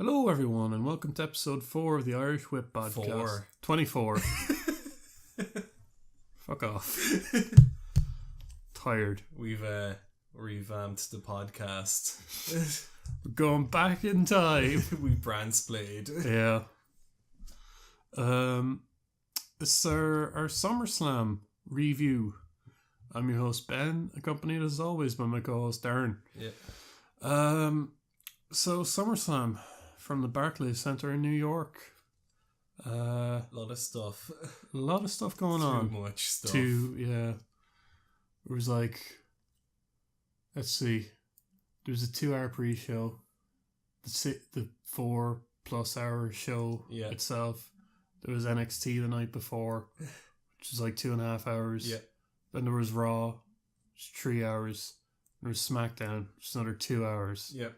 Hello, everyone, and welcome to episode 4 of the Irish Whip Podcast. 24. Fuck off. Tired. We've revamped the podcast. We're going back in time. We brand splayed. Yeah. This is our SummerSlam review. I'm your host, Ben, accompanied as always by my co-host, Darren. Yeah. So SummerSlam from the Barclays Center in New York. A lot of stuff. A lot of stuff going on. Too much stuff. Yeah. It was like, let's see, there was a 2-hour pre-show, the 4+ hour show itself. There was NXT the night before, which was like 2.5 hours. Yeah. Then there was Raw, which was 3 hours. There was SmackDown, which was another 2 hours. Yeah.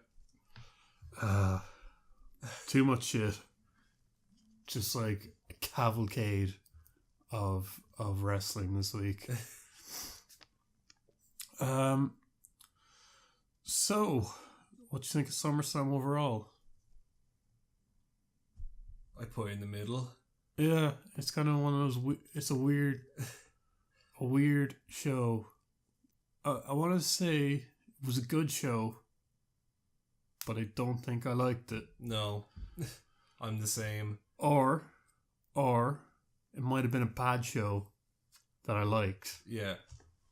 Too much shit. Just like a cavalcade of wrestling this week. So, what do you think of SummerSlam overall? I put it in the middle. Yeah, it's kind of one of those. It's a weird show. I want to say it was a good show, but I don't think I liked it. No, I'm the same. Or it might have been a bad show that I liked. Yeah.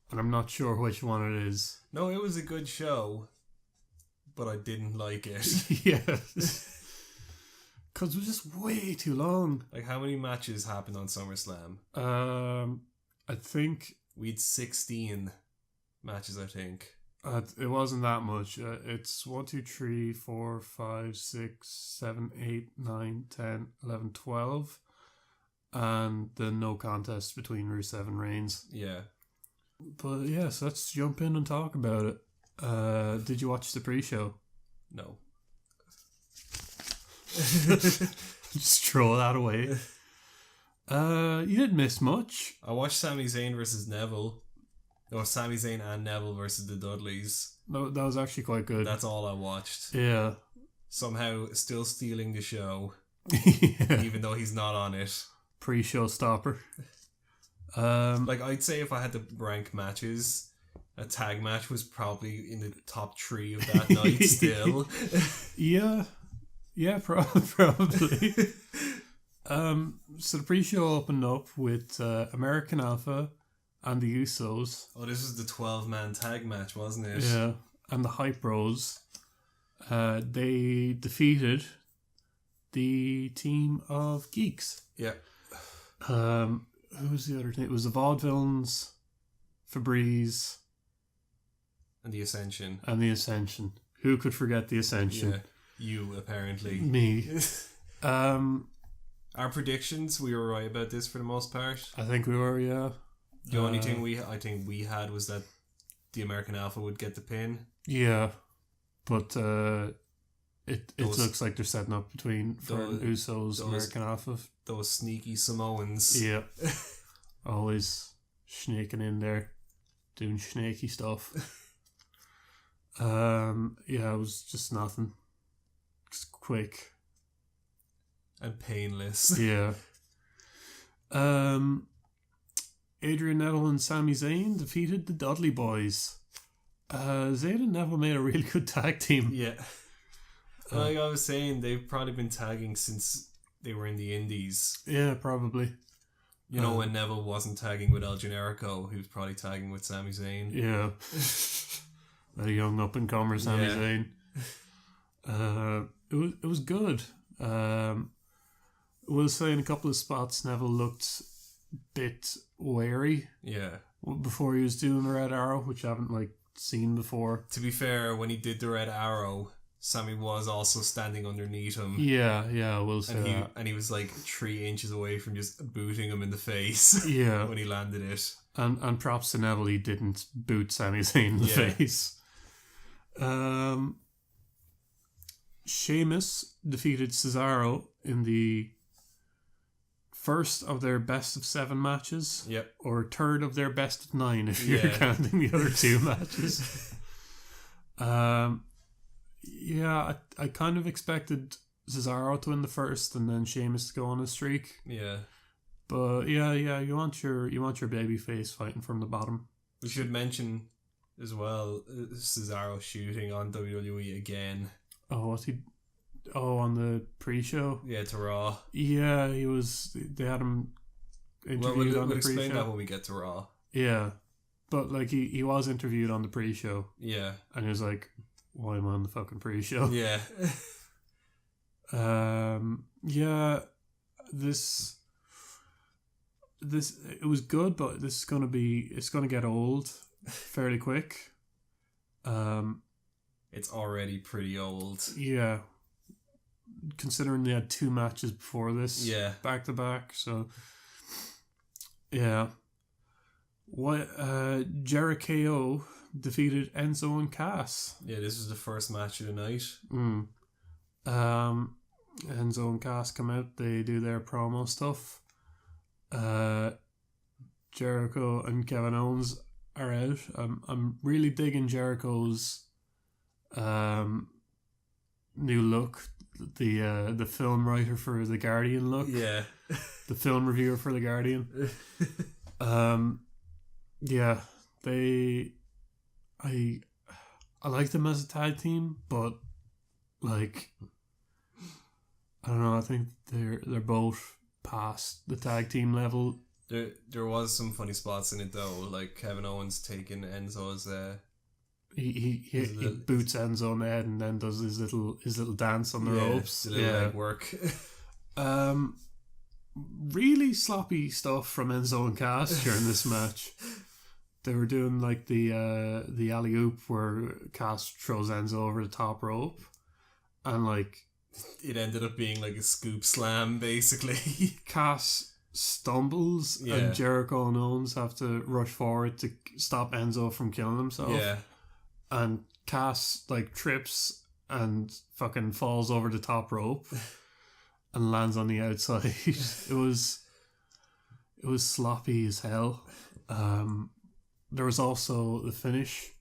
And I'm not sure which one it is. No, it was a good show, but I didn't like it. Yeah. Because it was just way too long. Like, how many matches happened on SummerSlam? I think... We had 16 matches, I think. It wasn't that much. It's 1, 2, 3, 4, 5, 6, 7, 8, 9, 10, 11, 12. And the no contest between Rusev and Reigns. Yeah. But yes, let's jump in and talk about it. Did you watch the pre-show? No. Just throw that away. You didn't miss much. I watched Sami Zayn versus Neville. Or Sami Zayn and Neville versus the Dudleys. No, that was actually quite good. That's all I watched. Yeah. Somehow still stealing the show. Yeah. Even though he's not on it. Pre-show stopper. Like, I'd say if I had to rank matches, a tag match was probably in the top 3 of that night still. Yeah, probably. So the pre-show opened up with American Alpha and the Usos. Oh, this was the 12-man tag match, wasn't it? Yeah, and the Hype Bros. They defeated the team of geeks. Yeah. Who was the other team? It was the Vaudevillains, Febreze, And the Ascension. and the Ascension. Who could forget the Ascension? Yeah. You, apparently. Me. Our predictions, we were right about this for the most part. I think we were, yeah. The only thing I think we had was that the American Alpha would get the pin. Yeah, but it looks like they're setting up for Usos, American Alpha. Those sneaky Samoans. Yeah, always sneaking in there, doing snaky stuff. Yeah, it was just nothing. Just quick and painless. Yeah. Adrian Neville and Sami Zayn defeated the Dudley Boys. Zayn and Neville made a really good tag team. Yeah. Like I was saying, they've probably been tagging since they were in the Indies. Yeah, probably. You know, when Neville wasn't tagging with El Generico, he was probably tagging with Sami Zayn. Yeah. A young up-and-comer Sami Zayn. It was good. I will say in a couple of spots Neville looked a bit wary. Yeah. Before he was doing the Red Arrow, which I haven't seen before. To be fair, when he did the Red Arrow, Sammy was also standing underneath him. Yeah, I will say that. And he was 3 inches away from just booting him in the face. Yeah. When he landed it. And props to Neville, he didn't boot Sami Zayn in the face. Sheamus defeated Cesaro in the first of their best of 7 matches. Yep. Or third of their best of 9 if you're counting the other 2 matches. I kind of expected Cesaro to win the first, and then Sheamus to go on a streak. Yeah. But yeah, you want your babyface fighting from the bottom. We should mention as well Cesaro shooting on WWE again. Oh, what's he? Oh, on the pre-show. Yeah, to Raw. Yeah, he was. They had him interviewed on the pre-show. We'll explain that when we get to Raw. Yeah, but like he was interviewed on the pre-show. Yeah, and he was like, "Why am I on the fucking pre-show?" Yeah. Yeah. This it was good, but it's gonna get old fairly quick. It's already pretty old. Yeah. Considering they had 2 matches before this. Yeah. Back to back, so yeah. What Jericho defeated Enzo and Cass. Yeah, this was the first match of the night. Enzo and Cass come out, they do their promo stuff. Jericho and Kevin Owens are out. I'm really digging Jericho's new look. The film writer for The Guardian look. Yeah. The film reviewer for The Guardian. Yeah, I like them as a tag team, but like I don't know, I think they're both past the tag team level. There was some funny spots in it though, like Kevin Owens taking Enzo's he boots Enzo in the head and then does his little dance on the ropes. The little leg work. Really sloppy stuff from Enzo and Cass during this match. They were doing like the alley-oop where Cass throws Enzo over the top rope, and like it ended up being like a scoop slam basically. Cass stumbles and Jericho and Owens have to rush forward to stop Enzo from killing himself. Yeah. And Cass like trips and fucking falls over the top rope and lands on the outside. It was sloppy as hell. There was also the finish,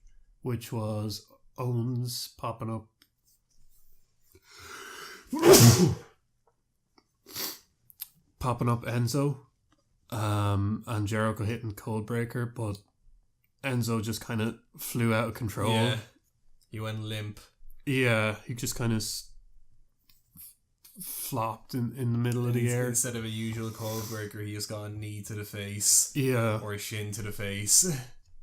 which was Owens popping up Enzo, and Jericho hitting Codebreaker, but Enzo just kind of flew out of control. Yeah, he went limp. Yeah, he just kind of flopped in the middle of the air. Instead of a usual Codebreaker, he just got a knee to the face. Yeah. Or a shin to the face.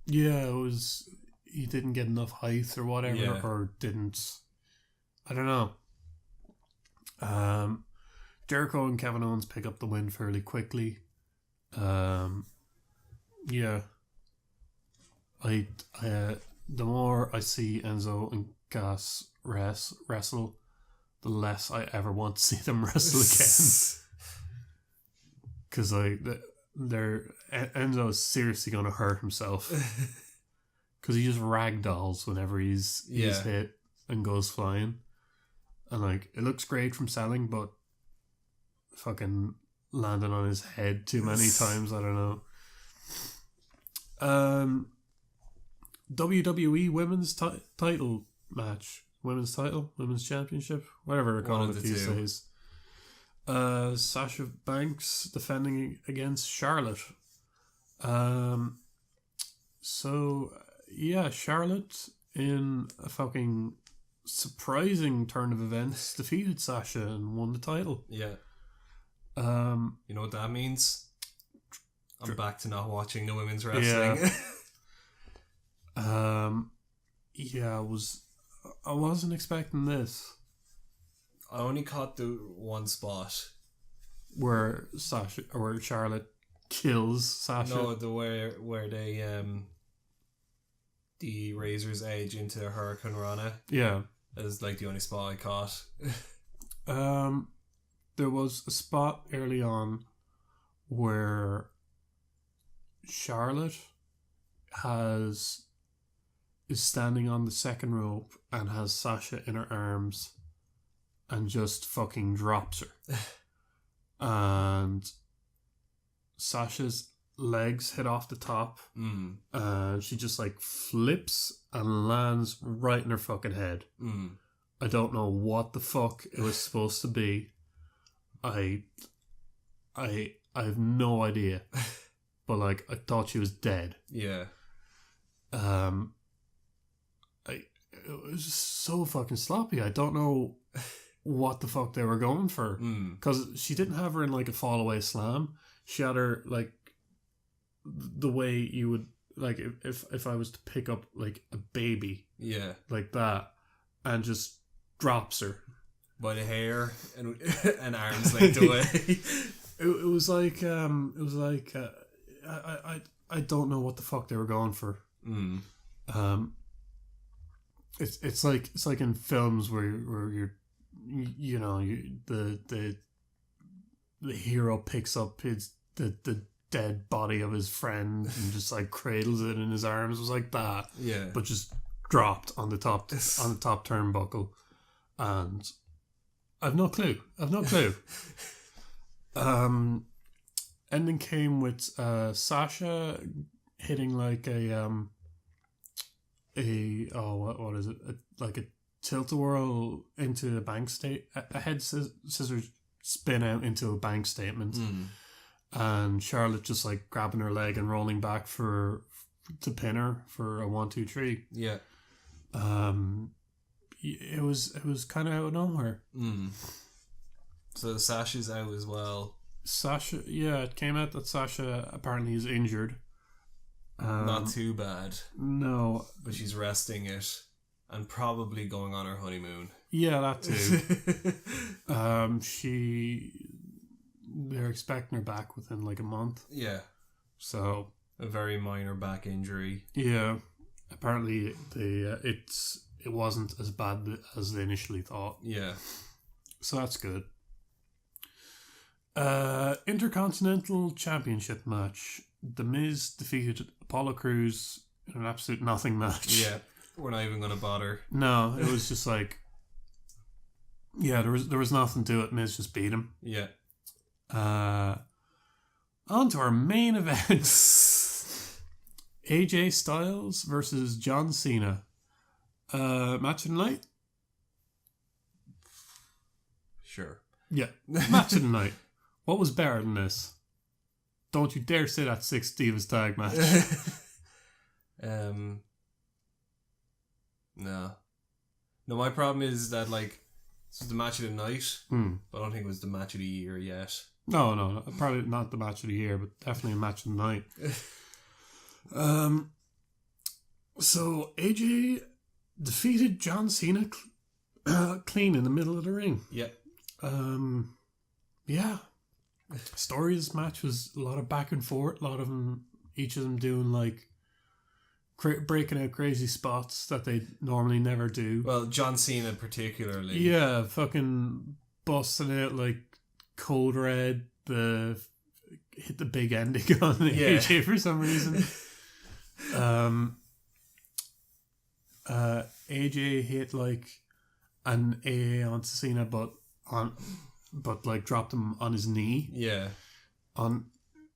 Yeah, it was... He didn't get enough height or whatever, or didn't... I don't know. Jericho and Kevin Owens pick up the win fairly quickly. Yeah. The more I see Enzo and Cass wrestle, the less I ever want to see them wrestle again. Because Enzo is seriously going to hurt himself. Because he just ragdolls whenever he's hit and goes flying. And like, it looks great from selling, but fucking landing on his head too many times, I don't know. WWE women's title match. Women's title? Women's championship? Whatever they're calling it these days. Sasha Banks defending against Charlotte. Charlotte in a fucking surprising turn of events defeated Sasha and won the title. Yeah. You know what that means? I'm back to not watching the women's wrestling. Yeah. I wasn't expecting this. I only caught the one spot where Charlotte kills Sasha. No, where they the Razor's Edge into Hurricane Rana. Yeah, that is like the only spot I caught. There was a spot early on where Charlotte is standing on the second rope and has Sasha in her arms and just fucking drops her. And Sasha's legs hit off the top and she just like flips and lands right in her fucking head. I don't know what the fuck it was supposed to be. I have no idea. But like, I thought she was dead. Yeah. It was just so fucking sloppy. I don't know what the fuck they were going for. Because she didn't have her in like a fall away slam. She had her like the way you would like if I was to pick up like a baby. Yeah. Like that, and just drops her by the hair and an arm's length away. It was like I don't know what the fuck they were going for. It's like in films where you're the hero picks up the dead body of his friend and just like cradles it in his arms. It was like that, but just dropped on the top turnbuckle, and I've no clue. Ending came with Sasha hitting like what is it? Like a tilt-a-whirl into a bank a head scissors spin out into a bank statement, and Charlotte just like grabbing her leg and rolling back to pin her for a 1-2-3. Yeah. It was kind of out of nowhere. So Sasha's out as well. Sasha, yeah, it came out that Sasha apparently is injured. Not too bad. No. But she's resting it and probably going on her honeymoon. Yeah, that too. They're expecting her back within like a month. Yeah. So a very minor back injury. Yeah. Apparently it wasn't as bad as they initially thought. Yeah. So that's good. Intercontinental Championship match. The Miz defeated Apollo Crews in an absolute nothing match. Yeah, we're not even going to bother. No, it was just like, yeah, there was nothing to it. Miz just beat him. Yeah. On to our main event. AJ Styles versus John Cena. Match of the night? Sure. Yeah, match of the night. What was better than this? Don't you dare say that 6 Divas tag match. No, my problem is that like this is the match of the night, but I don't think it was the match of the year yet. No, probably not the match of the year, but definitely a match of the night. So AJ defeated John Cena clean in the middle of the ring. Yeah. Yeah. Story of this match was a lot of back and forth. A lot of them, each of them doing like breaking out crazy spots that they normally never do. Well, John Cena particularly. Yeah, fucking busting out like Code Red, hit the big ending on AJ for some reason. AJ hit like an AA onto Cena, but like dropped him on his knee. Yeah.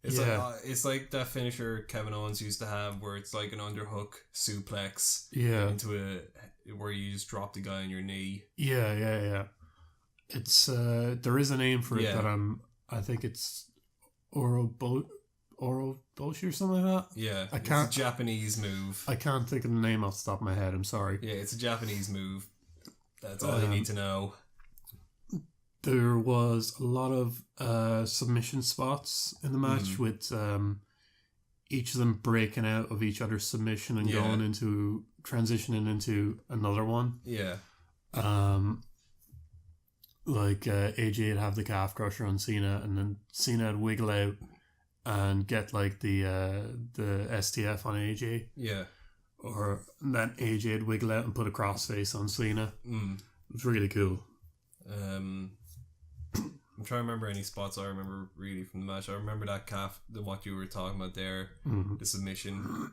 It's like that finisher Kevin Owens used to have, where it's like an underhook suplex. Yeah. Where you just drop the guy on your knee. Yeah. It's there is a name for it that I think it's Oroboshi or something like that. Yeah. It's a Japanese move. I can't think of the name off the top of my head. I'm sorry. Yeah, it's a Japanese move. That's all you need to know. There was a lot of submission spots in the match with each of them breaking out of each other's submission and transitioning into another one. Yeah. Like AJ would have the calf crusher on Cena, and then Cena would wiggle out and get like the STF on AJ. Yeah. Or then AJ would wiggle out and put a crossface on Cena. It was really cool. I'm trying to remember any spots I remember really from the match. I remember that what you were talking about there, the submission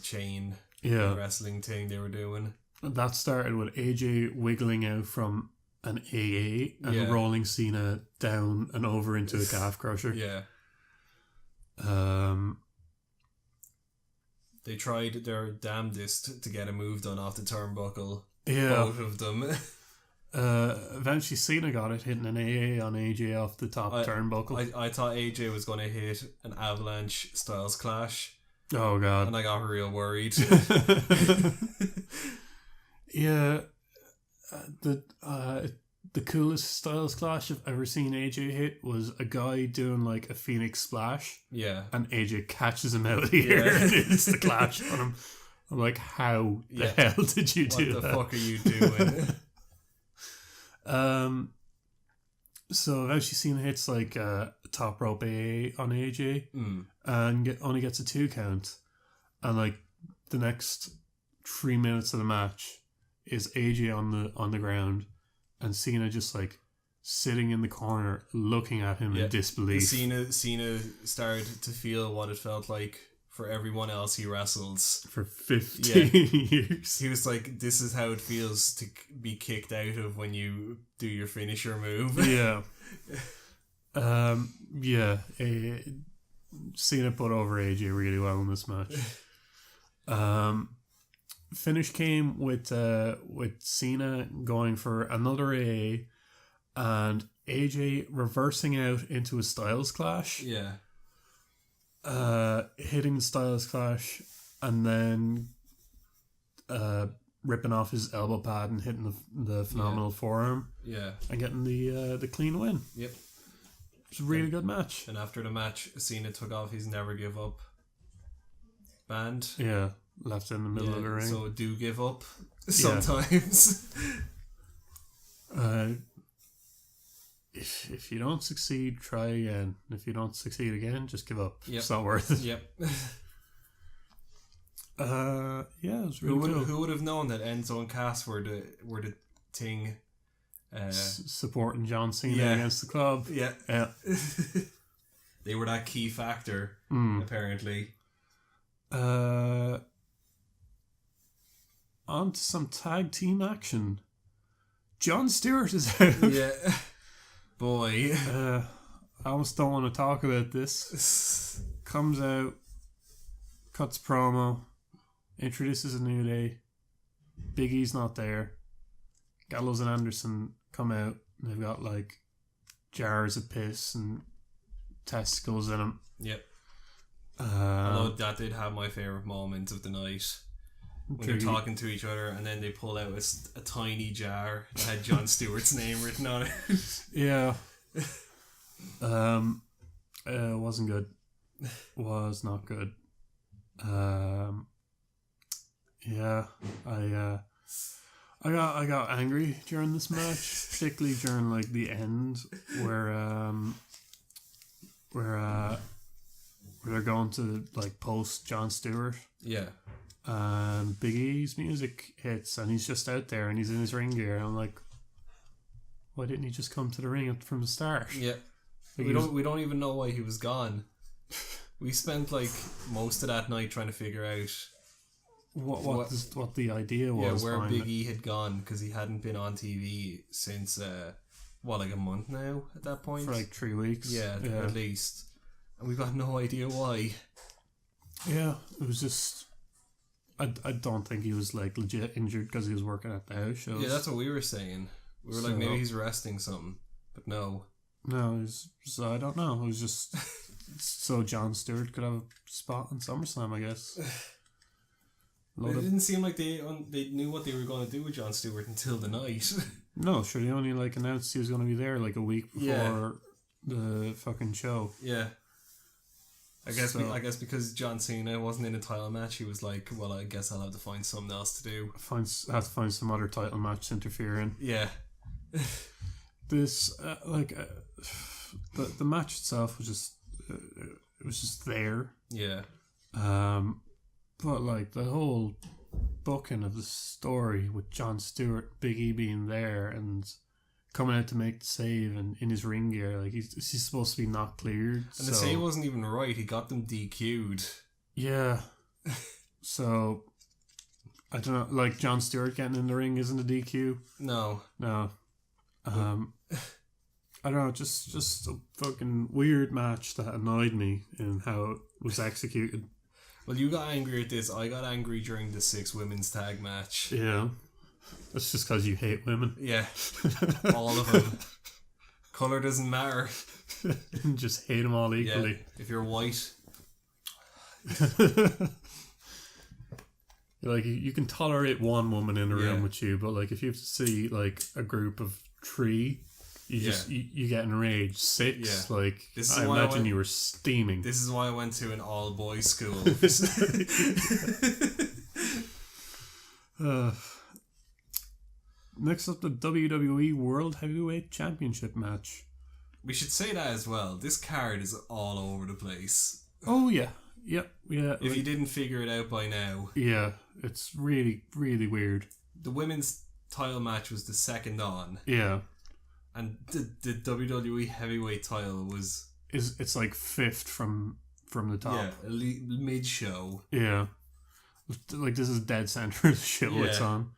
chain wrestling thing they were doing. That started with AJ wiggling out from an AA and rolling Cena down and over into a calf crusher. Yeah. They tried their damnedest to get a move done off the turnbuckle. both of them. Eventually Cena got it, hitting an AA on AJ off the top turnbuckle. I thought AJ was going to hit an Avalanche Styles Clash. Oh god. And I got real worried. Yeah. The coolest Styles Clash I've ever seen AJ hit was a guy doing like a Phoenix Splash. Yeah. And AJ catches him out of the air and hits the Clash on him. I'm like, how the hell did you do that? What the fuck are you doing? So eventually Cena hits like a top rope AA on AJ and only gets a 2 count. And like the next 3 minutes of the match is AJ on the ground and Cena just like sitting in the corner looking at him in disbelief. Cena started to feel what it felt like for everyone else he wrestles for 15 years. He was like, this is how it feels to be kicked out of when you do your finisher move. Yeah. Cena put over AJ really well in this match. Finish came with Cena going for another AA and AJ reversing out into a Styles Clash. Yeah. Hitting the Styles Clash and then ripping off his elbow pad and hitting the phenomenal forearm. Yeah. And getting the clean win. Yep. It was a really good match. And after the match, Cena took off his Never Give Up band. Yeah. Left in the middle of the ring. So do give up sometimes. If you don't succeed, try again. If you don't succeed again, just give up. Yep. It's not worth it. Yep. It was really cool. Who would have known that Enzo and Cass were the thing supporting John Cena against the club. Yeah. They were that key factor, apparently. On to some tag team action. Jon Stewart is out. Yeah. Boy. I almost don't want to talk about this. Comes out, cuts promo, introduces a New Day. Big E's not there. Gallows and Anderson come out. And they've got like jars of piss and testicles in them. Yep. Although that did have my favourite moment of the night. When they're talking to each other and then they pull out a tiny jar that had Jon Stewart's name written on it. Yeah. Wasn't good. Was not good. Yeah. I got angry during this match, particularly during like the end where they're going to like post Jon Stewart. Yeah. And Big E's music hits and he's just out there and he's in his ring gear and I'm like, why didn't he just come to the ring from the start? Yeah. Like we don't even know why he was gone. We spent like most of that night trying to figure out what the idea was. Yeah, where Big E had gone because he hadn't been on TV since like a month now at that point. For like 3 weeks. Yeah, at least. And we got no idea why. Yeah, it was just I don't think he was like legit injured because he was working at the house shows. Yeah, that's what we were saying. We were like, maybe he's resting something, but no. No, so I don't know. It was just so Jon Stewart could have a spot on SummerSlam, I guess. It didn't seem like they knew what they were going to do with Jon Stewart until the night. No, sure. They only like announced he was going to be there like a week before the fucking show. Yeah. I guess because John Cena wasn't in a title match, he was like, well, I guess I'll have to find something else to do. Have to find some other title match to interfere in. Yeah. This the match itself was just it was just there. Yeah. But like the whole booking of the story with Jon Stewart, Big E being there and coming out to make the save and in his ring gear, like he's supposed to be not cleared. And the save wasn't even right. He got them DQ'd. Yeah. So I don't know. Like Jon Stewart getting in the ring isn't a DQ. No. I don't know. Just a fucking weird match that annoyed me in how it was executed. Well, you got angry at this. I got angry during the 6 women's tag match. Yeah. That's just because you hate women. Yeah. All of them. Colour doesn't matter. Just hate them all equally. Yeah. If you're white. Like, you can tolerate one woman in a room with you, but like if you have to see like a group of 3, you get enraged. 6, like I imagine you were steaming. This is why I went to an all boys school. Next up, the WWE World Heavyweight Championship match. We should say that as well. This card is all over the place. Oh yeah. Yep. Yeah. If you didn't figure it out by now. Yeah, it's really, really weird. The women's title match was the second on. Yeah. And the WWE Heavyweight title was... It's like 5th from the top. Yeah, mid-show. Yeah. Like, this is dead center of the show it's on.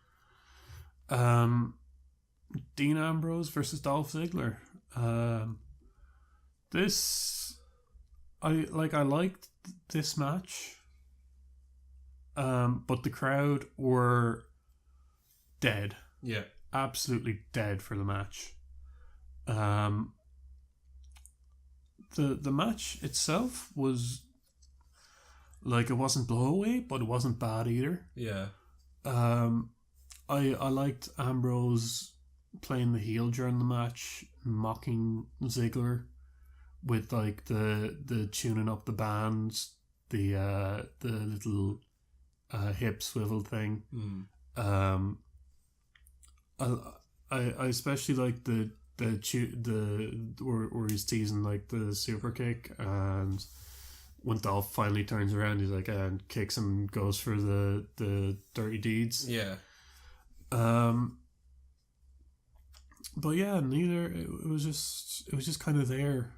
Dean Ambrose versus Dolph Ziggler. I liked this match, but the crowd were dead. Yeah, absolutely dead for the match. The match itself was like, it wasn't blowaway, but it wasn't bad either. Yeah. I liked Ambrose playing the heel during the match, mocking Ziggler with like the tuning up the bands, the little hip swivel thing. I especially like the where he's teasing like the super kick, and when Dolph finally turns around, he's like and kicks him, goes for the dirty deeds. Yeah. But yeah, it was just kind of there.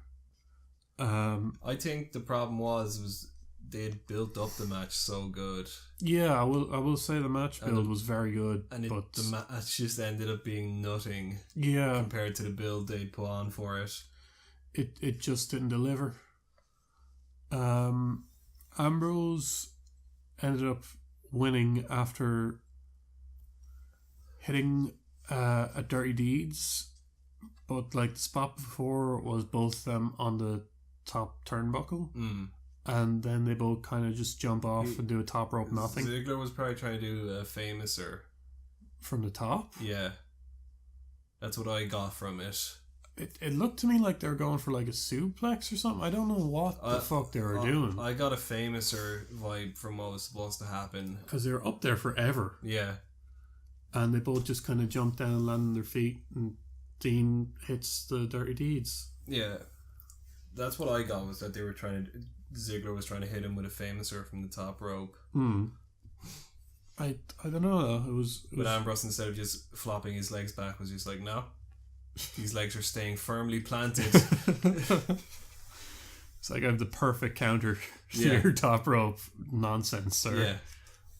I think the problem was they'd built up the match so good. Yeah, I will say the match build was very good, but the match just ended up being nothing. Yeah, compared to the build they put on for it. It just didn't deliver. Ambrose ended up winning after hitting a dirty deeds, but like the spot before was both of them on the top turnbuckle, and then they both kind of just jump off and do a top rope nothing. Ziggler was probably trying to do a famouser from the top. Yeah, that's what I got from it. It looked to me like they were going for like a suplex or something. I don't know what the fuck they were doing. I got a famouser vibe from what was supposed to happen, because they were up there forever. Yeah. And they both just kind of jumped down and landed on their feet, and Dean hits the dirty deeds. Yeah. That's what I got, was that they were Ziggler was trying to hit him with a famouser from the top rope. I don't know though. It was But Ambrose, instead of just flopping his legs back, was just like, no. These legs are staying firmly planted. It's like, I have the perfect counter to your top rope nonsense, sir. Yeah.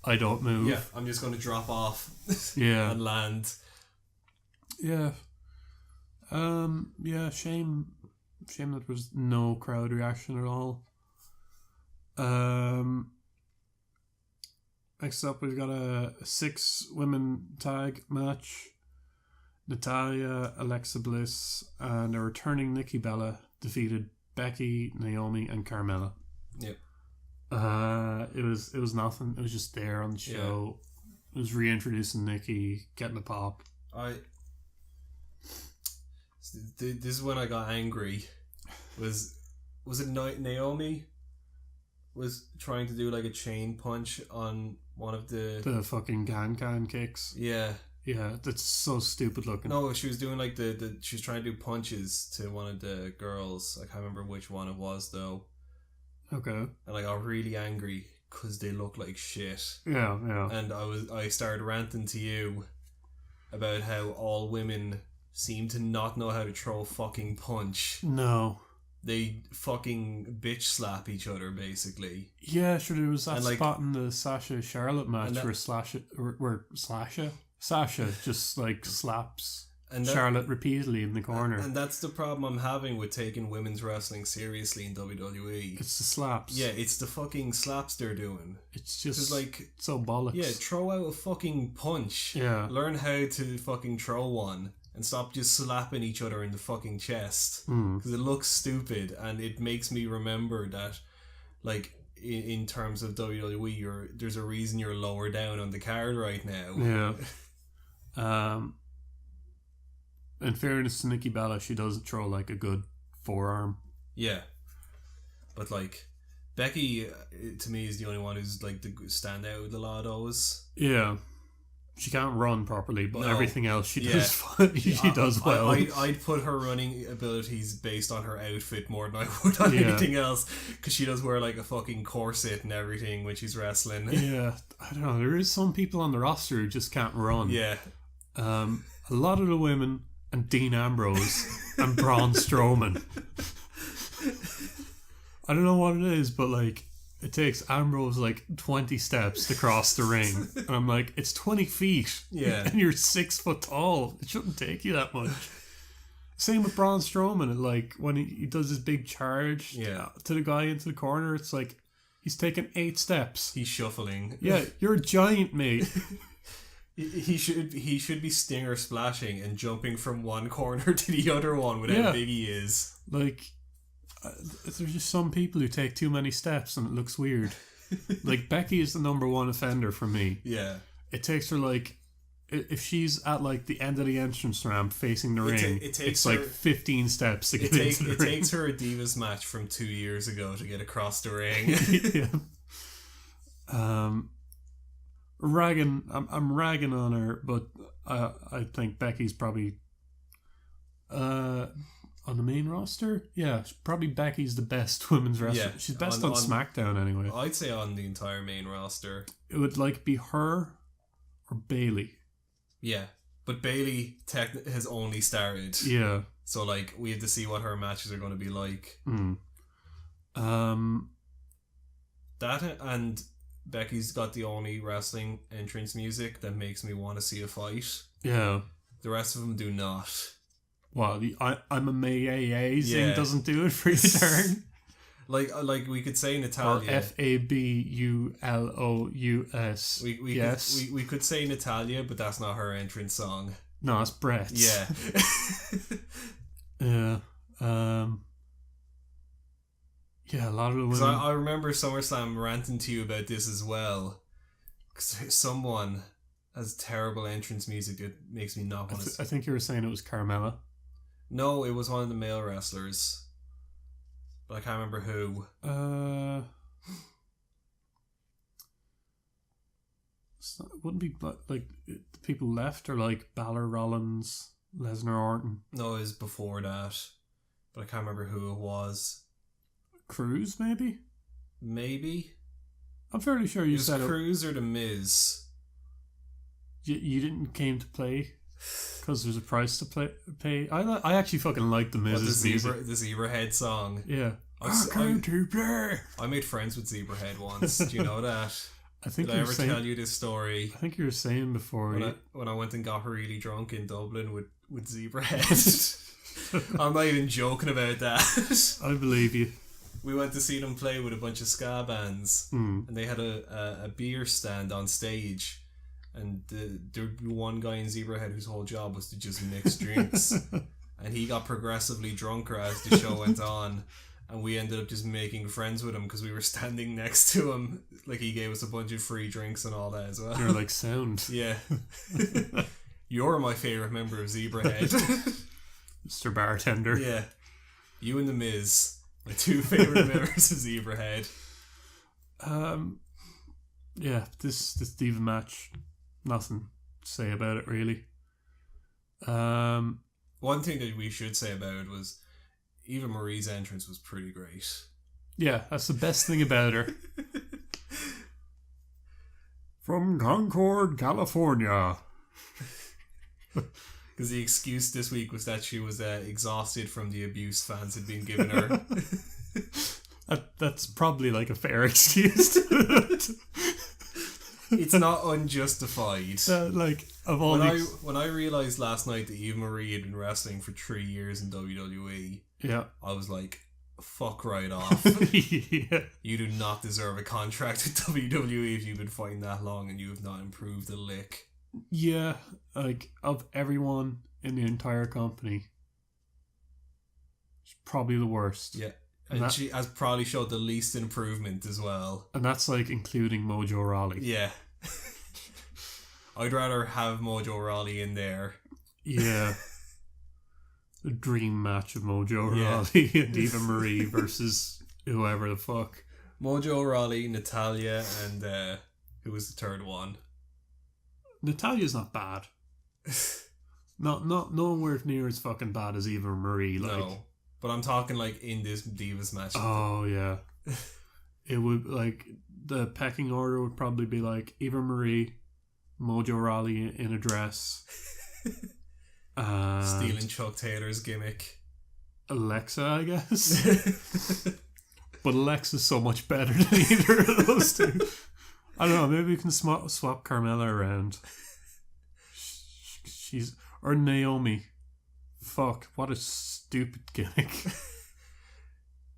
I don't move. Yeah, I'm just going to drop off. And land. Yeah. Yeah, shame that there was no crowd reaction at all. Next up, we've got a 6-women tag match. Natalya, Alexa Bliss, and a returning Nikki Bella defeated Becky, Naomi, and Carmella. Yep. It was nothing. It was just there on the show. It was reintroducing Nikki, getting a pop. This is when I got angry. Was it Naomi was trying to do like a chain punch on one of the fucking can kicks? Yeah. Yeah, that's so stupid looking. No, she was doing like she was trying to do punches to one of the girls. I can't remember which one it was though. Okay. And I got really angry because they look like shit. Yeah. And I started ranting to you about how all women seem to not know how to throw a fucking punch. No. They fucking bitch slap each other, basically. Yeah, sure. There was that spot in the Sasha Charlotte match where Sasha just like slaps Charlotte repeatedly in the corner. And that's the problem I'm having with taking women's wrestling seriously in WWE. It's the slaps. Yeah, it's the fucking slaps they're doing. It's just like so bollocks. Yeah, throw out a fucking punch. Yeah. Learn how to fucking throw one. And stop just slapping each other in the fucking chest. Because it looks stupid. And it makes me remember that, like, in terms of WWE, there's a reason you're lower down on the card right now. Yeah. In fairness to Nikki Bella, she does throw, like, a good forearm. Yeah. But, like, Becky, to me, is the only one who's, like, the standout with a lot of those. Yeah. She can't run properly, but everything else she does fine. She does well. I'd put her running abilities based on her outfit more than I would on anything else, because she does wear like a fucking corset and everything when she's wrestling. Yeah, I don't know. There is some people on the roster who just can't run. Yeah. A lot of the women and Dean Ambrose and Braun Strowman. I don't know what it is, but like, it takes Ambrose like 20 steps to cross the ring. And I'm like, it's 20 feet. Yeah. And you're 6 foot tall. It shouldn't take you that much. Same with Braun Strowman. Like, when he does his big charge to the guy into the corner, it's like, he's taking 8 steps. He's shuffling. Yeah, you're a giant, mate. He should be stinger splashing and jumping from one corner to the other one with how big he is. Like, there's just some people who take too many steps and it looks weird. Like, Becky is the number one offender for me. Yeah. It takes her, like, if she's at, like, the end of the entrance ramp facing the ring, it's like 15 steps to get into the ring. It takes her a Divas match from 2 years ago to get across the ring. I'm ragging on her, but I think Becky's probably on the main roster. Yeah, probably Becky's the best women's wrestler. Yeah, she's best on SmackDown anyway. I'd say on the entire main roster. It would like be her or Bayley. Yeah, but Bayley has only started. Yeah. So like we have to see what her matches are going to be like. That and Becky's got the only wrestling entrance music that makes me want to see a fight. Yeah. The rest of them do not. Well, I'm a May thing doesn't do it for your turn. like we could say Natalia. Or Fabulous. We could say Natalia, but that's not her entrance song. No, it's Brett's. Yeah. Yeah. Yeah, a lot of the women. I remember SummerSlam ranting to you about this as well. Because someone has terrible entrance music that makes me not want to. I think you were saying it was Carmella. No, it was one of the male wrestlers. But I can't remember who. It wouldn't be like the people left are like Balor, Rollins, Lesnar, Orton. No, it was before that. But I can't remember who it was. Cruz, maybe? Maybe. I'm fairly sure you said Cruz or The Miz. You didn't came to play because there's a price to pay. I actually fucking like The Miz's music. The Zebra Head song. Yeah. I came to play. I made friends with Zebra Head once. Do you know that? Did I ever tell you this story? I think you were saying before. When I went and got really drunk in Dublin with Zebra Head. I'm not even joking about that. I believe you. We went to see them play with a bunch of ska bands, and they had a beer stand on stage, and there was one guy in Zebrahead whose whole job was to just mix drinks, and he got progressively drunker as the show went on, and we ended up just making friends with him because we were standing next to him. Like, he gave us a bunch of free drinks and all that as well. You're like sound. Yeah. You're my favourite member of Zebrahead. Mr. Bartender. Yeah. You and The Miz. My 2 favourite members of Zebrahead. Yeah, this Diva match, nothing to say about it really. One thing that we should say about it was Eva Marie's entrance was pretty great. Yeah, that's the best thing about her. From Concord, California. Because the excuse this week was that she was exhausted from the abuse fans had been giving her. That's probably like a fair excuse. It's not unjustified. Like, of all when I realised last night that Eva Marie had been wrestling for 3 years in WWE, I was like, fuck right off. You do not deserve a contract with WWE if you've been fighting that long and you have not improved a lick. Yeah, like, of everyone in the entire company, she's probably the worst. Yeah. And she has probably showed the least improvement as well. And that's like including Mojo Rawley. Yeah. I'd rather have Mojo Rawley in there. Yeah. The dream match of Mojo Rawley and Eva Marie versus whoever the fuck. Mojo Rawley, Natalia, and who was the third one? Natalia's not bad. Not nowhere near as fucking bad as Eva Marie. Like. No. But I'm talking like in this Divas match. Oh, yeah. It would, like, the pecking order would probably be like Eva Marie, Mojo Rawley in a dress. Stealing Chuck Taylor's gimmick. Alexa, I guess. But Alexa's so much better than either of those two. I don't know, maybe we can swap Carmella around. Or Naomi. Fuck, what a stupid gimmick.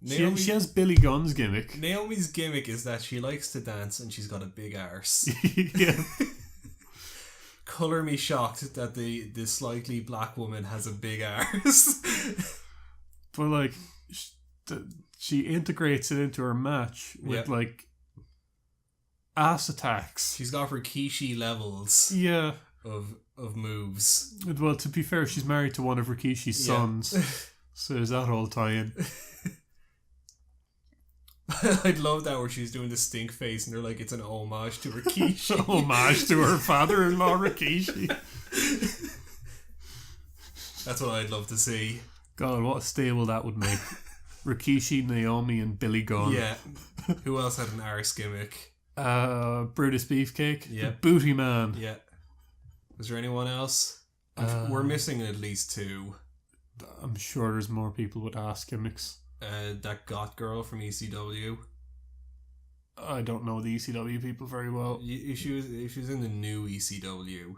She has Billy Gunn's gimmick. Naomi's gimmick is that she likes to dance and she's got a big arse. Yeah. Colour me shocked that the slightly black woman has a big arse. But like, she integrates it into her match with like ass attacks. She's got Rikishi levels. Yeah. Of moves. Well, to be fair, she's married to one of Rikishi's sons. So there's that whole tie-in. I'd love that where she's doing the stink face and they're like, it's an homage to Rikishi. Homage to her father-in-law Rikishi. That's what I'd love to see. God, what a stable that would make. Rikishi, Naomi and Billy Gunn. Yeah. Who else had an arse gimmick? Brutus Beefcake. Yeah. The Booty Man. Yeah. Was there anyone else? We're missing at least 2. I'm sure there's more people with ass gimmicks. That goth girl from ECW. I don't know the ECW people very well. She was in the new ECW.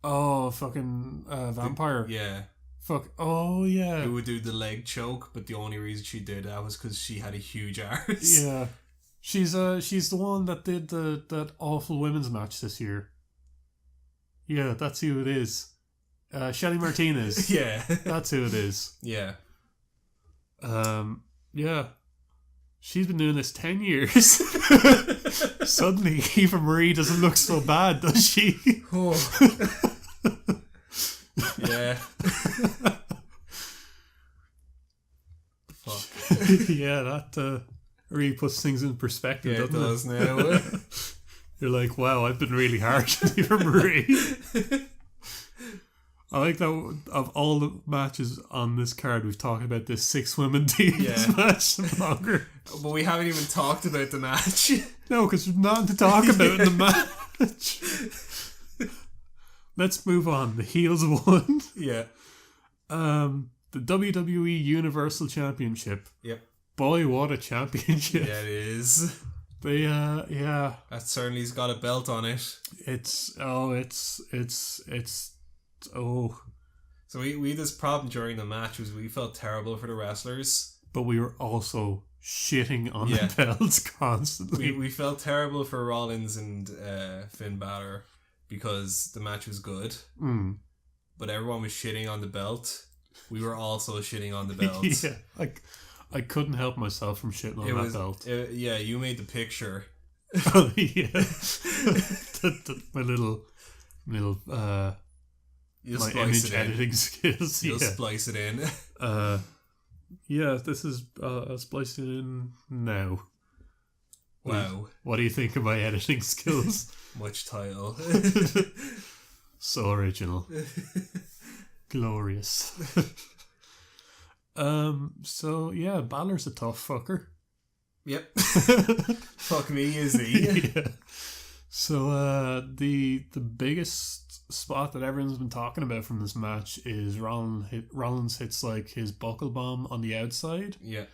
Oh, fucking vampire. Yeah. Fuck. Oh, yeah. Who would do the leg choke, but the only reason she did that was because she had a huge arse. Yeah. She's the one that did that awful women's match this year. Yeah, that's who it is. Shelly Martinez. Yeah. That's who it is. Yeah. Yeah. She's been doing this 10 years. Suddenly, Eva Marie doesn't look so bad, does she? Oh. Yeah. Fuck. Yeah, that really puts things in perspective, doesn't it? Does now. You're like, wow, I've been really harsh on Eva Marie. I like that of all the matches on this card, we've talked about this 6 women teams match longer. But we haven't even talked about the match. No, because there's nothing to talk about in the match. Let's move on. The heels won. Yeah. The WWE Universal Championship. Yep. Boy, what a championship. Yeah, it is. They, yeah. That certainly's got a belt on it. So we had this problem during the match was we felt terrible for the wrestlers. But we were also shitting on the belts constantly. We felt terrible for Rollins and Finn Balor because the match was good. Mm. But everyone was shitting on the belt. We were also shitting on the belt. Yeah, I couldn't help myself from shitting on that belt. Yeah, you made the picture. Oh, yeah. My little my image editing skills. You'll splice it in. Yeah, this is I'll splice it in now. Wow. What do you think of my editing skills? Much title. So original. Glorious. So yeah, Balor's a tough fucker. Yep. Fuck me, is he? Yeah. So the biggest spot that everyone's been talking about from this match is Rollins hits like his buckle bomb on the outside. Yeah.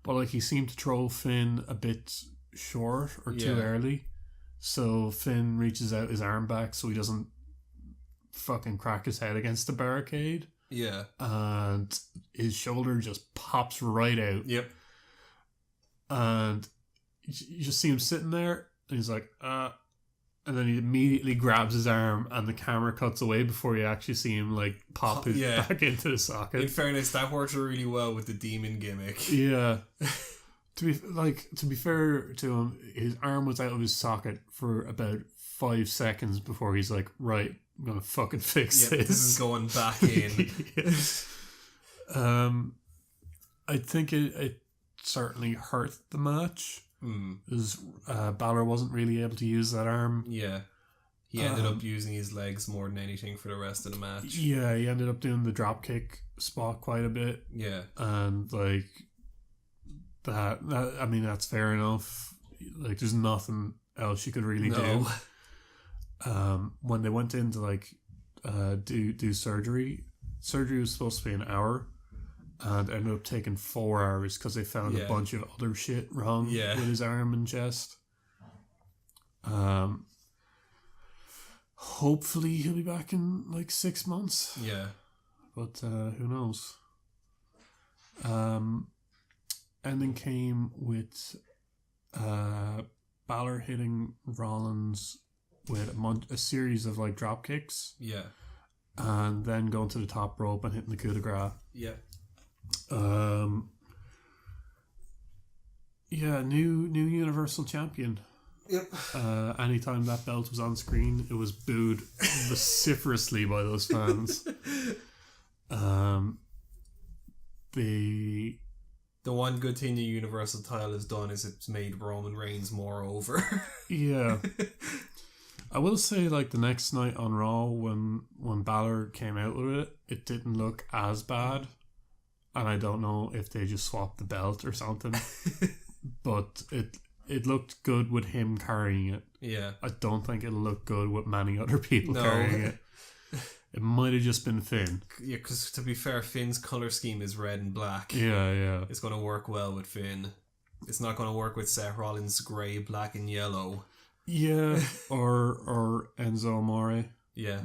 But like he seemed to throw Finn a bit short or too early. So Finn reaches out his arm back so he doesn't fucking crack his head against the barricade. Yeah. And his shoulder just pops right out. Yep. And you just see him sitting there, and he's like, and then he immediately grabs his arm, and the camera cuts away before you actually see him like pop it back into the socket. In fairness, that worked really well with the demon gimmick. Yeah. To be fair to him, his arm was out of his socket for about 5 seconds before he's like, right, I'm gonna fucking fix this. This is going back in. I think it certainly hurt the match. Because Balor wasn't really able to use that arm. Yeah. He ended up using his legs more than anything for the rest of the match. Yeah, he ended up doing the dropkick spot quite a bit. Yeah. And like that I mean, that's fair enough. Like, there's nothing else you could really do. When they went in to like do surgery was supposed to be an hour, and ended up taking 4 hours because they found a bunch of other shit wrong with his arm and chest. Hopefully he'll be back in like 6 months. Yeah. But who knows? Ending came with Balor hitting Rollins with a series of like drop kicks. Yeah. And then going to the top rope and hitting the coup de grace. Yeah. New Universal Champion. Yep. Anytime that belt was on screen, it was booed vociferously by those fans. The one good thing the Universal title has done is it's made Roman Reigns more over. Yeah. I will say, like, the next night on Raw, when Balor came out with it, it didn't look as bad. And I don't know if they just swapped the belt or something. But it looked good with him carrying it. Yeah. I don't think it'll look good with many other people carrying it. It might have just been Finn. Yeah, because to be fair, Finn's colour scheme is red and black. Yeah. It's going to work well with Finn. It's not going to work with Seth Rollins' grey, black and yellow. Yeah, or Enzo Amore. Yeah.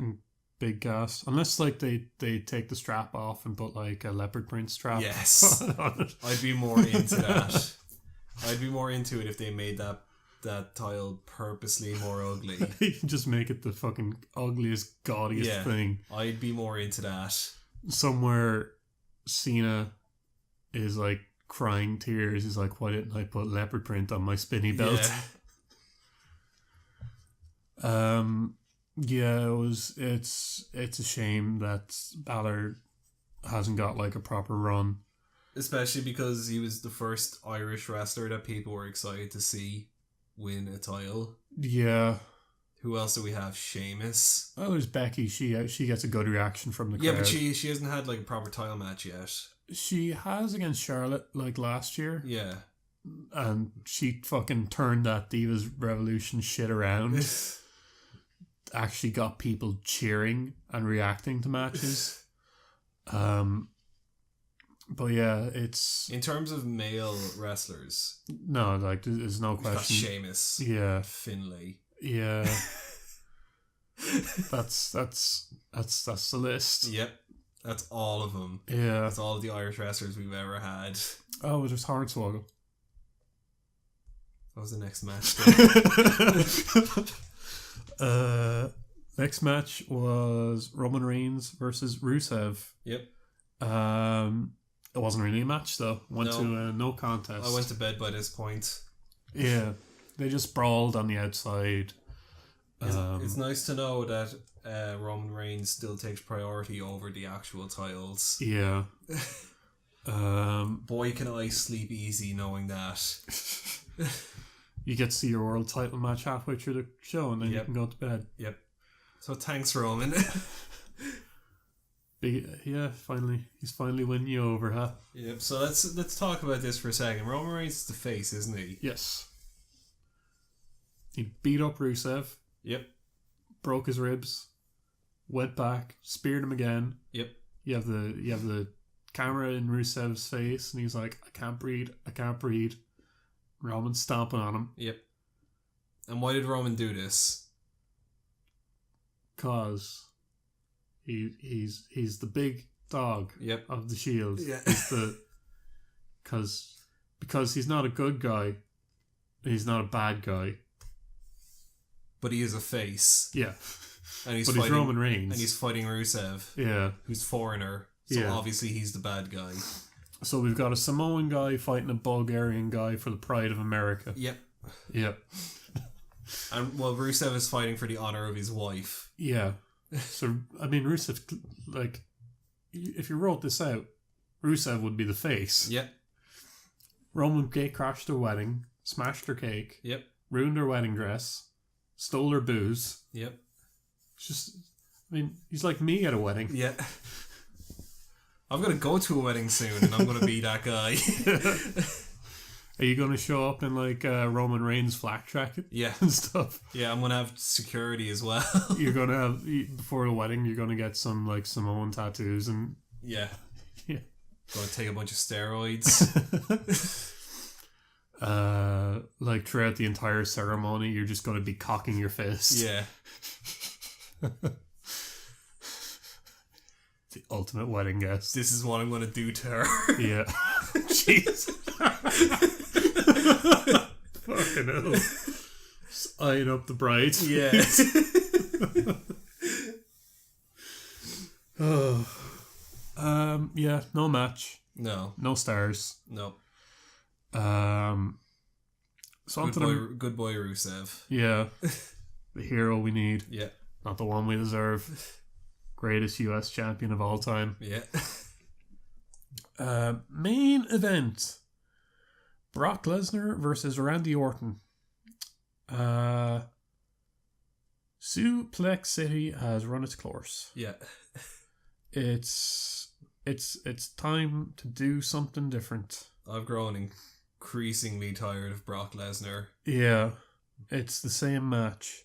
Big gas. Unless like they take the strap off and put like a leopard print strap. Yes. on it. I'd be more into that. I'd be more into it if they made that tile purposely more ugly. Just make it the fucking ugliest, gaudiest thing. I'd be more into that. Somewhere Cena is like crying tears. He's like, why didn't I put leopard print on my spinny belt? Yeah. It's a shame that Balor hasn't got like a proper run. Especially because he was the first Irish wrestler that people were excited to see win a title. Yeah. Who else do we have? Sheamus. Oh, there's Becky. She gets a good reaction from the crowd. Yeah, but she hasn't had like a proper title match yet. She has against Charlotte like last year. Yeah. And she fucking turned that Divas Revolution shit around. Actually got people cheering and reacting to matches. But yeah, it's... In terms of male wrestlers... No, like, there's no question. Sheamus. Yeah. Finlay. Yeah. That's the list. Yep. That's all of them. Yeah. That's all of the Irish wrestlers we've ever had. Oh, there's Hornswoggle. What was the next match? Next match was Roman Reigns versus Rusev. Yep. It wasn't really a match though. Went to a no contest. I went to bed by this point. Yeah, they just brawled on the outside. It's nice to know that Roman Reigns still takes priority over the actual titles. Yeah. Boy, can I sleep easy knowing that. You get to see your world title match halfway through the show, and then you can go to bed. Yep. So thanks, Roman. Finally, he's finally winning you over, huh? Yep. So let's talk about this for a second. Roman Reigns is the face, isn't he? Yes. He beat up Rusev. Yep. Broke his ribs. Went back, speared him again. Yep. You have the camera in Rusev's face, and he's like, I can't breathe. Roman's stomping on him. Yep. And why did Roman do this? Cause he's the big dog of the Shield. Yeah. Because he's not a good guy. He's not a bad guy. But he is a face. Yeah. And he's Roman Reigns. And he's fighting Rusev. Yeah. Who's foreigner. So obviously he's the bad guy. So we've got a Samoan guy fighting a Bulgarian guy for the pride of America. Yep. Yep. And Rusev is fighting for the honor of his wife. Yeah. So I mean, Rusev, like, if you wrote this out, Rusev would be the face. Yep. Roman gate crashed their wedding, smashed their cake. Yep. Ruined her wedding dress, stole her booze. Yep. It's just, I mean, he's like me at a wedding. Yeah. I'm going to go to a wedding soon and I'm going to be that guy. Are you going to show up in like Roman Reigns flak jacket? Yeah. And stuff? Yeah, I'm going to have security as well. You're going to have, before the wedding, you're going to get some like Samoan tattoos and... Yeah. Yeah. Going to take a bunch of steroids. Like throughout the entire ceremony, you're just going to be cocking your fist. Yeah. The ultimate wedding guest. This is what I'm going to do to her. Yeah. Jeez. Fucking hell. Just eyeing up the bride. Yeah. Yeah, no match. No. No stars. No. So good boy Rusev. Yeah. The hero we need. Yeah. Not the one we deserve. Greatest US champion of all time. Yeah. Main event. Brock Lesnar versus Randy Orton. Suplex City has run its course. Yeah. It's time to do something different. I've grown increasingly tired of Brock Lesnar. Yeah. It's the same match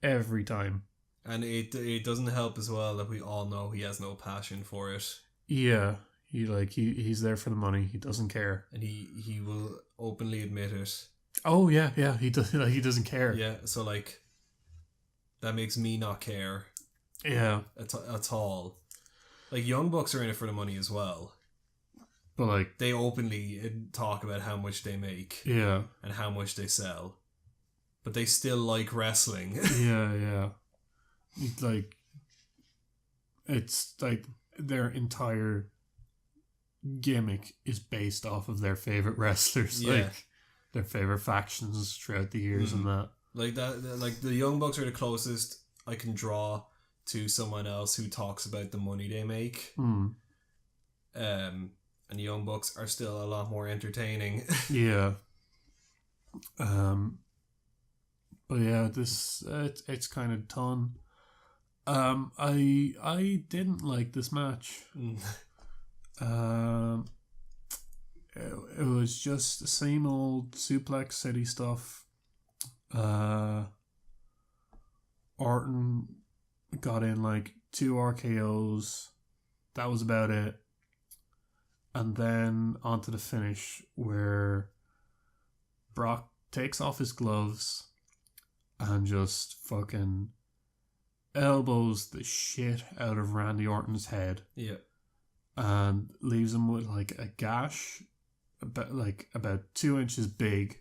every time. And it doesn't help as well that we all know he has no passion for it. Yeah. He's there for the money. He doesn't care. And he will openly admit it. Oh yeah, yeah. He doesn't care. Yeah, so like that makes me not care. Yeah. At all. Like Young Bucks are in it for the money as well. But like they openly talk about how much they make. Yeah. And how much they sell. But they still like wrestling. Yeah, yeah. It's like their entire gimmick is based off of their favorite wrestlers. Yeah. Like their favorite factions throughout the years and that. Like that, like the Young Bucks are the closest I can draw to someone else who talks about the money they make. Mm. And the Young Bucks are still a lot more entertaining. Yeah. But yeah, this it's kind of done. I didn't like this match. It was just the same old Suplex City stuff. Orton got in like 2 RKOs. That was about it. And then onto the finish where Brock takes off his gloves and just fucking elbows the shit out of Randy Orton's head. Yeah. And leaves him with like a gash about 2 inches big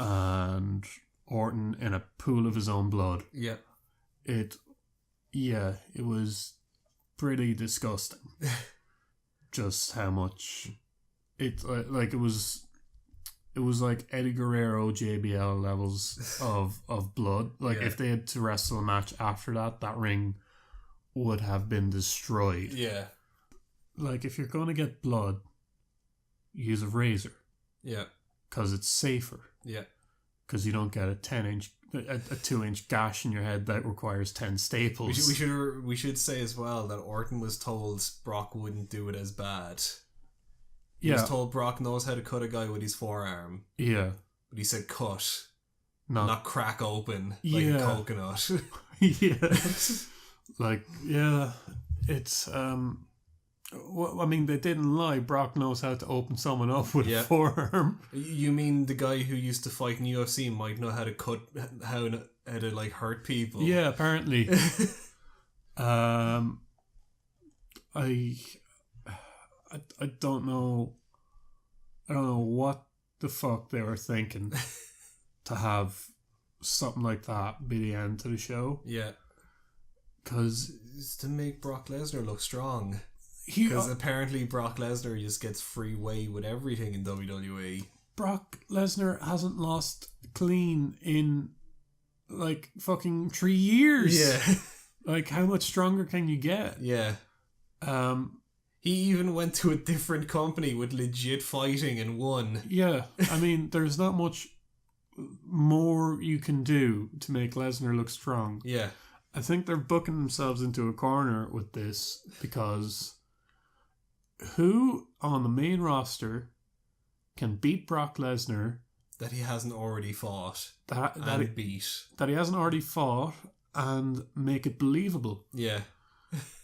and Orton in a pool of his own blood. Yeah. It was pretty disgusting. Just how much it was like Eddie Guerrero JBL levels of blood. Like if they had to wrestle a match after that ring would have been destroyed. Yeah. Like if you're going to get blood, use a razor. Yeah. Because it's safer. Yeah. Because you don't get a 2-inch gash in your head that requires 10 staples. We should say as well that Orton was told Brock wouldn't do it as bad. He was told Brock knows how to cut a guy with his forearm. Yeah. But he said cut. Not crack open like a coconut. Yeah. Like, yeah. It's Well, I mean, they didn't lie. Brock knows how to open someone up with a forearm. You mean the guy who used to fight in UFC might know how to how to like hurt people? Yeah, apparently. I don't know. I don't know what the fuck they were thinking to have something like that be the end to the show. Yeah. Because it's to make Brock Lesnar look strong. Because apparently Brock Lesnar just gets free way with everything in WWE. Brock Lesnar hasn't lost clean in like fucking 3 years. Yeah. Like, how much stronger can you get? Yeah. He even went to a different company with legit fighting and won. Yeah. I mean, there's not much more you can do to make Lesnar look strong. Yeah. I think they're booking themselves into a corner with this because who on the main roster can beat Brock Lesnar that he hasn't already fought beat? That he hasn't already fought and make it believable. Yeah.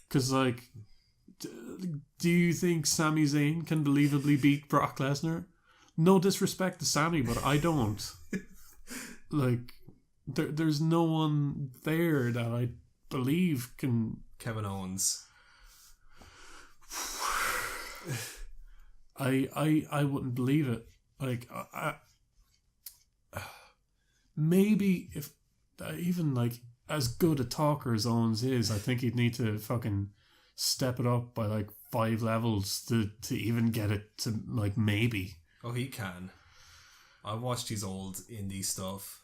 Because, like, do you think Sami Zayn can believably beat Brock Lesnar? No disrespect to Sami, but I don't. Like, there's no one there that I believe can... Kevin Owens. I wouldn't believe it. Like, maybe if even like as good a talker as Owens is, I think he'd need to fucking step it up by like 5 levels to even get it to like maybe. Oh, he can. I watched his old indie stuff.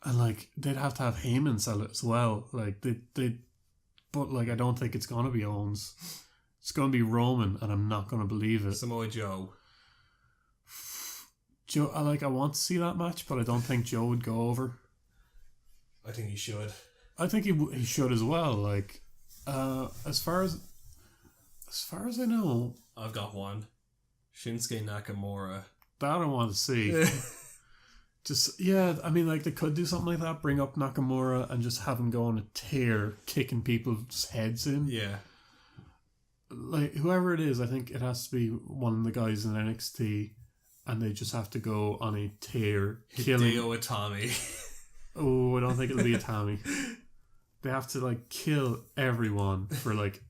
And like they'd have to have Heyman sell it as well. Like they, but like I don't think it's gonna be Owens. It's gonna be Roman, and I'm not gonna believe it. Samoa Joe. I want to see that match, but I don't think Joe would go over. I think he should. I think he should as well. Like, as far as I know, I've got one. Shinsuke Nakamura. That I want to see. I mean, like they could do something like that. Bring up Nakamura and just have him go on a tear, kicking people's heads in. Yeah. Like whoever it is, I think it has to be one of the guys in NXT, and they just have to go on a tear, killing Hideo Itami. Oh, I don't think it'll be Itami. They have to like kill everyone for like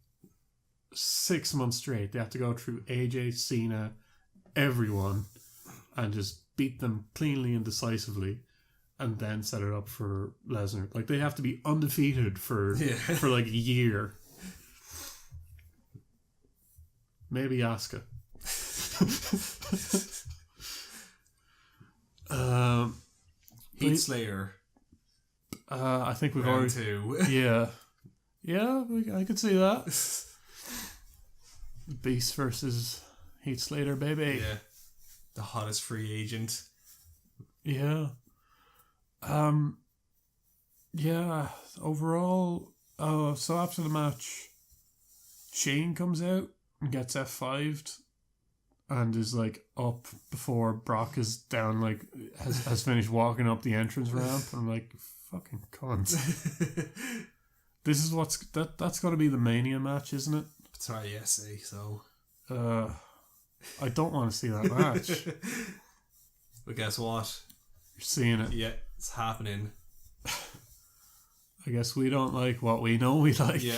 6 months straight. They have to go through AJ, Cena, everyone, and just beat them cleanly and decisively, and then set it up for Lesnar. Like they have to be undefeated for like a year. Maybe Asuka. Heat Slayer. I think we've Round already 2. Yeah, I could see that. Beast versus Heath Slater, baby. Yeah, the hottest free agent. Yeah. Yeah. Overall, so after the match, Shane comes out and gets F5'd and is like up before Brock is down, like has finished walking up the entrance ramp. I'm like, fucking cunt. This is that's got to be the Mania match, isn't it? It's our essay, so. I don't want to see that match. But guess what? You're seeing it. Yeah, it's happening. I guess we don't like what we know we like. Yeah.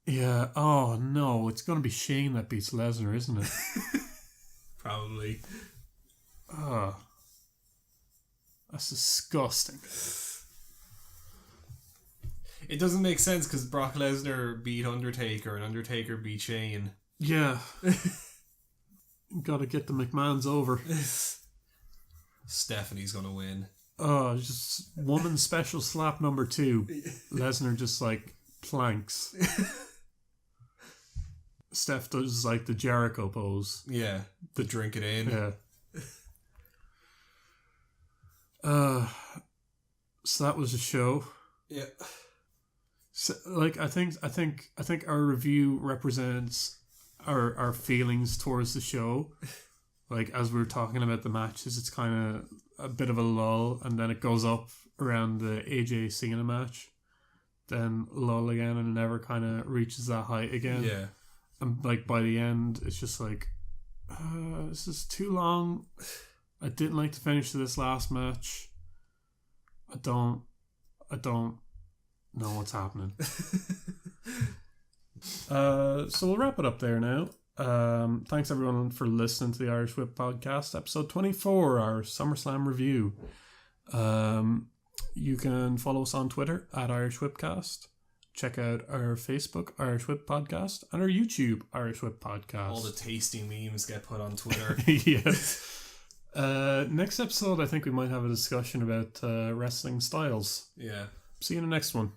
Yeah. Oh no, it's gonna be Shane that beats Lesnar, isn't it? Probably. That's disgusting. It doesn't make sense because Brock Lesnar beat Undertaker and Undertaker beat Shane. Yeah. Gotta get the McMahons over. Stephanie's gonna win. Just woman special slap number 2. Lesnar just like planks. Steph does like the Jericho pose. Yeah, the drink it in. Yeah. So that was the show. Yeah. So, like I think our review represents our feelings towards the show. Like as we were talking about the matches, it's kind of a bit of a lull, and then it goes up around the AJ Cena match. then lull again, and it never kind of reaches that height again. Yeah. And like by the end, it's just like, this is too long. I didn't like the finish of this last match. I don't know what's happening. So we'll wrap it up there now. Thanks everyone for listening to the Irish Whip Podcast, episode 24, our SummerSlam review. You can follow us on Twitter at Irish Whipcast. Check out our Facebook, Irish Whip Podcast, and our YouTube, Irish Whip Podcast. All the tasty memes get put on Twitter. Yes. Next episode, I think we might have a discussion about wrestling styles. Yeah. See you in the next one.